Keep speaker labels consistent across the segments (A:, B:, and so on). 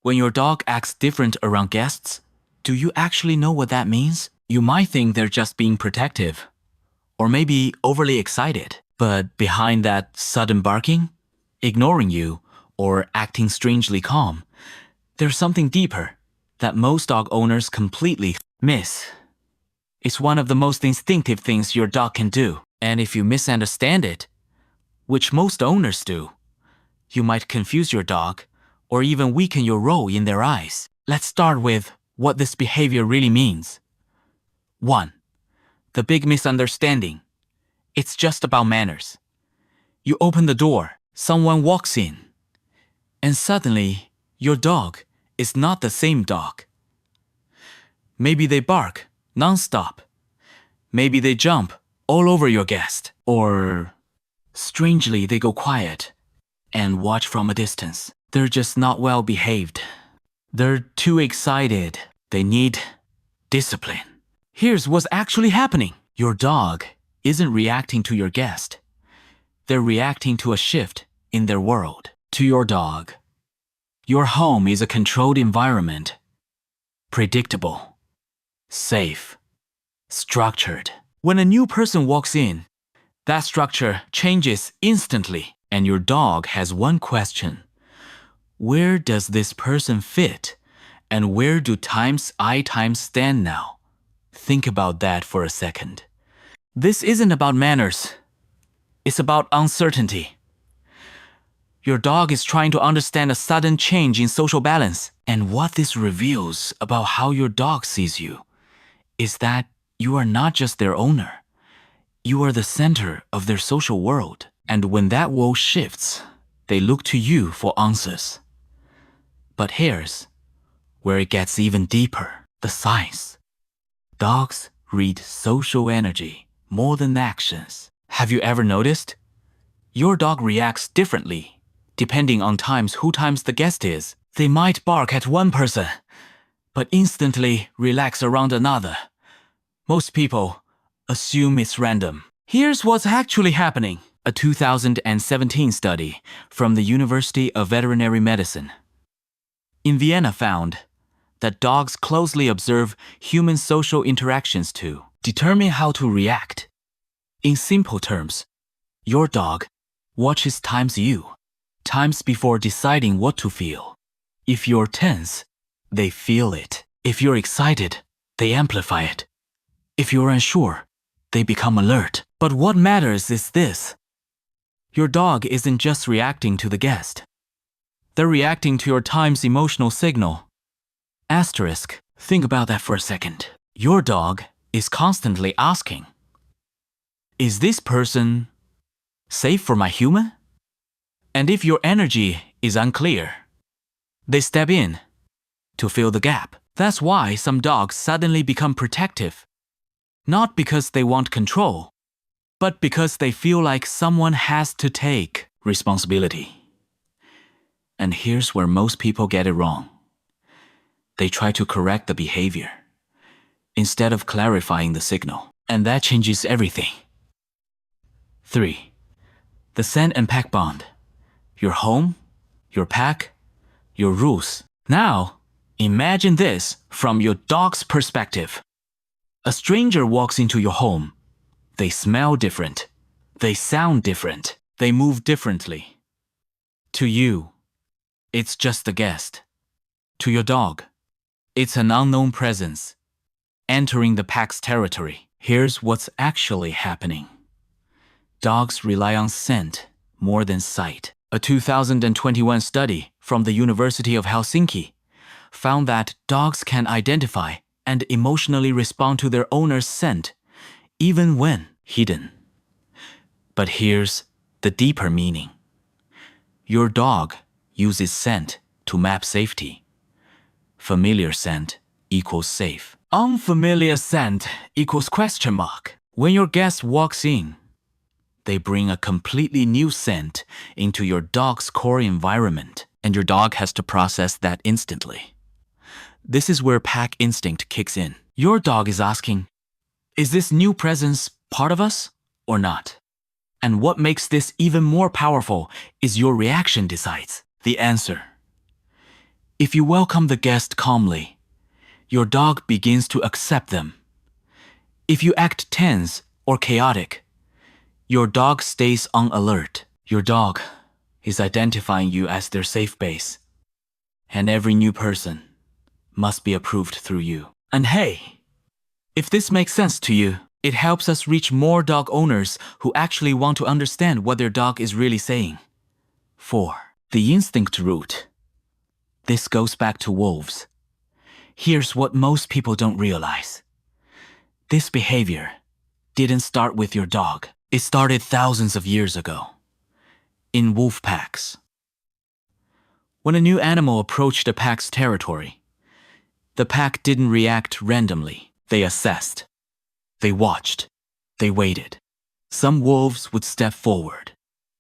A: When your dog acts different around guests, do you actually know what that means? You might think they're just being protective, or maybe overly excited. But behind that sudden barking, ignoring you, or acting strangely calm, there's something deeper that most dog owners completely miss. It's one of the most instinctive things your dog can do. And if you misunderstand it, which most owners do, you might confuse your dog or even weaken your role in their eyes. Let's start with what this behavior really means. 1. The big misunderstanding. It's just about manners. You open the door, someone walks in, and suddenly your dog is not the same dog. Maybe they bark non-stop. Maybe they jump all over your guest. Or strangely they go quiet and watch from a distance. They're just not well behaved. They're too excited. They need discipline. Here's what's actually happening. Your dog isn't reacting to your guest. They're reacting to a shift in their world. To your dog, your home is a controlled environment. Predictable, safe, structured. When a new person walks in, that structure changes instantly, and your dog has one question. Where does this person fit? And where do I times stand now? Think about that for a second. This isn't about manners. It's about uncertainty. Your dog is trying to understand a sudden change in social balance. And what this reveals about how your dog sees you is that you are not just their owner. You are the center of their social world. And when that world shifts, they look to you for answers. But here's where it gets even deeper. The science. Dogs read social energy more than actions. Have you ever noticed? Your dog reacts differently depending on who times the guest is. They might bark at one person, but instantly relax around another. Most people assume it's random. Here's what's actually happening. A 2017 study from the University of Veterinary Medicine in Vienna found that dogs closely observe human social interactions to determine how to react. In simple terms, your dog watches times before deciding what to feel. If you're tense, they feel it. If you're excited, they amplify it. If you're unsure, they become alert. But what matters is this. Your dog isn't just reacting to the guest. They're reacting to your time's emotional signal. Asterisk. Think about that for a second. Your dog is constantly asking, is this person safe for my human? And if your energy is unclear, they step in to fill the gap. That's why some dogs suddenly become protective. Not because they want control, but because they feel like someone has to take responsibility. And here's where most people get it wrong. They try to correct the behavior instead of clarifying the signal. And that changes everything. 3. The scent and pack bond. Your home, your pack, your rules. Now, imagine this from your dog's perspective. A stranger walks into your home. They smell different. They sound different. They move differently. To you, it's just a guest. To your dog, it's an unknown presence entering the pack's territory. Here's what's actually happening. Dogs rely on scent more than sight. A 2021 study from the University of Helsinki found that dogs can identify and emotionally respond to their owner's scent, even when hidden. But here's the deeper meaning. Your dog uses scent to map safety. Familiar scent equals safe. Unfamiliar scent equals question mark. When your guest walks in, they bring a completely new scent into your dog's core environment, and your dog has to process that instantly. This is where pack instinct kicks in. Your dog is asking, is this new presence part of us or not? And what makes this even more powerful is your reaction decides the answer. If you welcome the guest calmly, your dog begins to accept them. If you act tense or chaotic, your dog stays on alert. Your dog is identifying you as their safe base. And every new person must be approved through you. And hey, if this makes sense to you, it helps us reach more dog owners who actually want to understand what their dog is really saying. 4. The instinct root. This goes back to wolves. Here's what most people don't realize. This behavior didn't start with your dog. It started thousands of years ago, in wolf packs. When a new animal approached a pack's territory, the pack didn't react randomly. They assessed. They watched. They waited. Some wolves would step forward.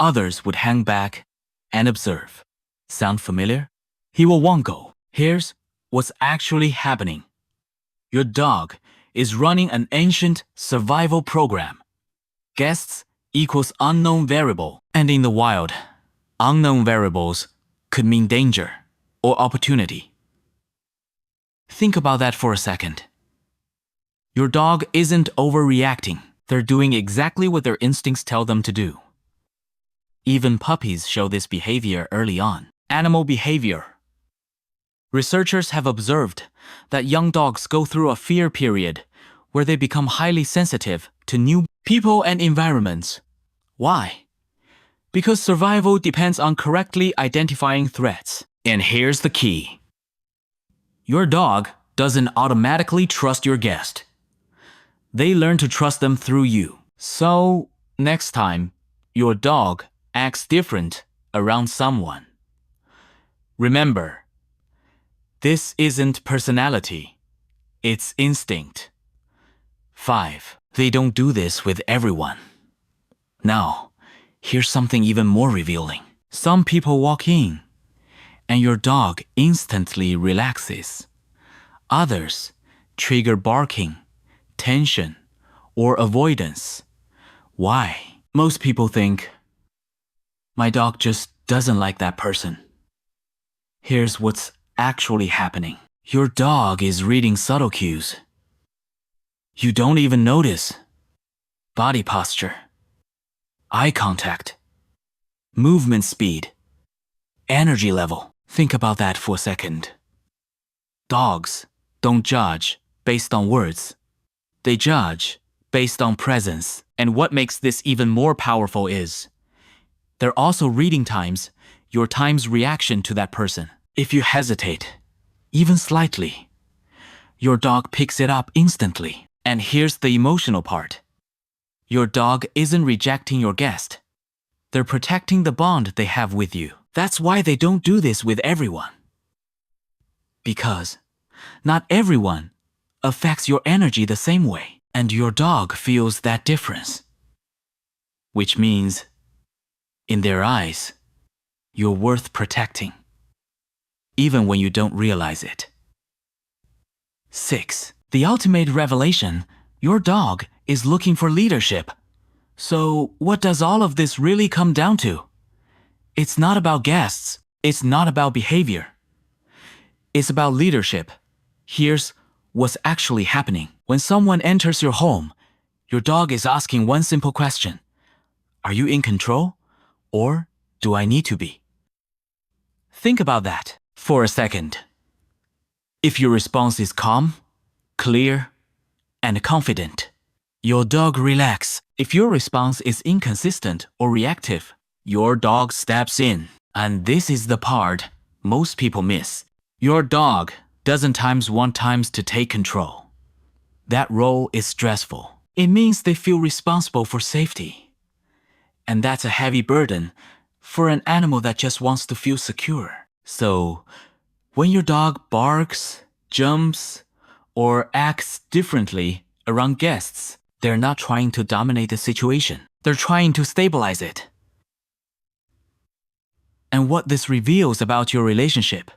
A: Others would hang back and observe. Sound familiar? Hiwawango. Here's what's actually happening. Your dog is running an ancient survival program. Guests equals unknown variable. And in the wild, unknown variables could mean danger or opportunity. Think about that for a second. Your dog isn't overreacting. They're doing exactly what their instincts tell them to do. Even puppies show this behavior early on. Animal behavior. Researchers have observed that young dogs go through a fear period where they become highly sensitive to new people and environments. Why? Because survival depends on correctly identifying threats. And here's the key. Your dog doesn't automatically trust your guest. They learn to trust them through you. So, next time, your dog acts different around someone, remember, this isn't personality, it's instinct. 5. They don't do this with everyone. Now, here's something even more revealing. Some people walk in, and your dog instantly relaxes. Others trigger barking, tension, or avoidance. Why? Most people think, my dog just doesn't like that person. Here's what's actually happening. Your dog is reading subtle cues. You don't even notice. Body posture, eye contact, movement speed, energy level. Think about that for a second. Dogs don't judge based on words. They judge based on presence. And what makes this even more powerful is, they're also reading times, your time's reaction to that person. If you hesitate, even slightly, your dog picks it up instantly. And here's the emotional part. Your dog isn't rejecting your guest. They're protecting the bond they have with you. That's why they don't do this with everyone. Because not everyone affects your energy the same way, and your dog feels that difference. Which means, in their eyes, you're worth protecting, even when you don't realize it. 6. The ultimate revelation, your dog is looking for leadership. So what does all of this really come down to? It's not about guests. It's not about behavior. It's about leadership. Here's what's actually happening. When someone enters your home, your dog is asking one simple question. Are you in control? Or do I need to be? Think about that for a second. If your response is calm, clear, and confident, your dog relaxes. If your response is inconsistent or reactive, your dog steps in. And this is the part most people miss. Your dog doesn't want to take control. That role is stressful. It means they feel responsible for safety. And that's a heavy burden for an animal that just wants to feel secure. So, when your dog barks, jumps, or acts differently around guests, they're not trying to dominate the situation. They're trying to stabilize it. And what this reveals about your relationship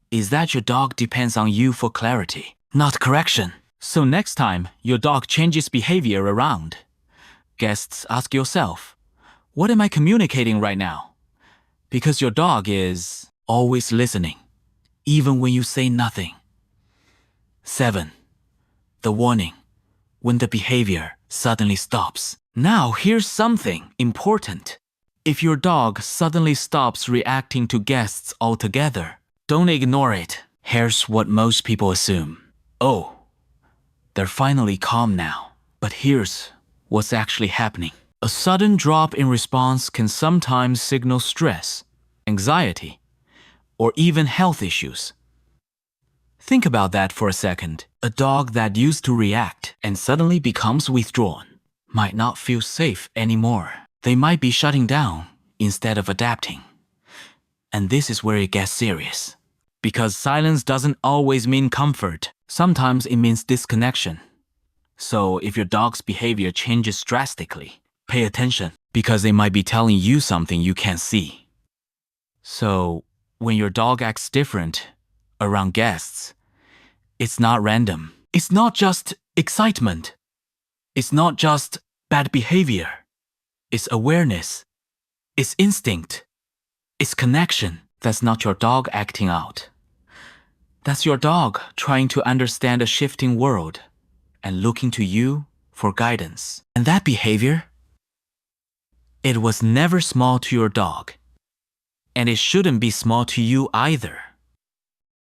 A: is that your dog depends on you for clarity, not correction. So next time your dog changes behavior around guests, ask yourself, what am I communicating right now? Because your dog is always listening, even when you say nothing. 7. The warning. When the behavior suddenly stops. Now here's something important. If your dog suddenly stops reacting to guests altogether, don't ignore it. Here's what most people assume. Oh, they're finally calm now. But here's what's actually happening. A sudden drop in response can sometimes signal stress, anxiety, or even health issues. Think about that for a second. A dog that used to react and suddenly becomes withdrawn might not feel safe anymore. They might be shutting down instead of adapting. And this is where it gets serious. Because silence doesn't always mean comfort. Sometimes it means disconnection. So if your dog's behavior changes drastically, pay attention, because they might be telling you something you can't see. So when your dog acts different around guests, it's not random. It's not just excitement. It's not just bad behavior. It's awareness. It's instinct. It's connection. That's not your dog acting out. That's your dog trying to understand a shifting world and looking to you for guidance. And that behavior, it was never small to your dog. And it shouldn't be small to you either.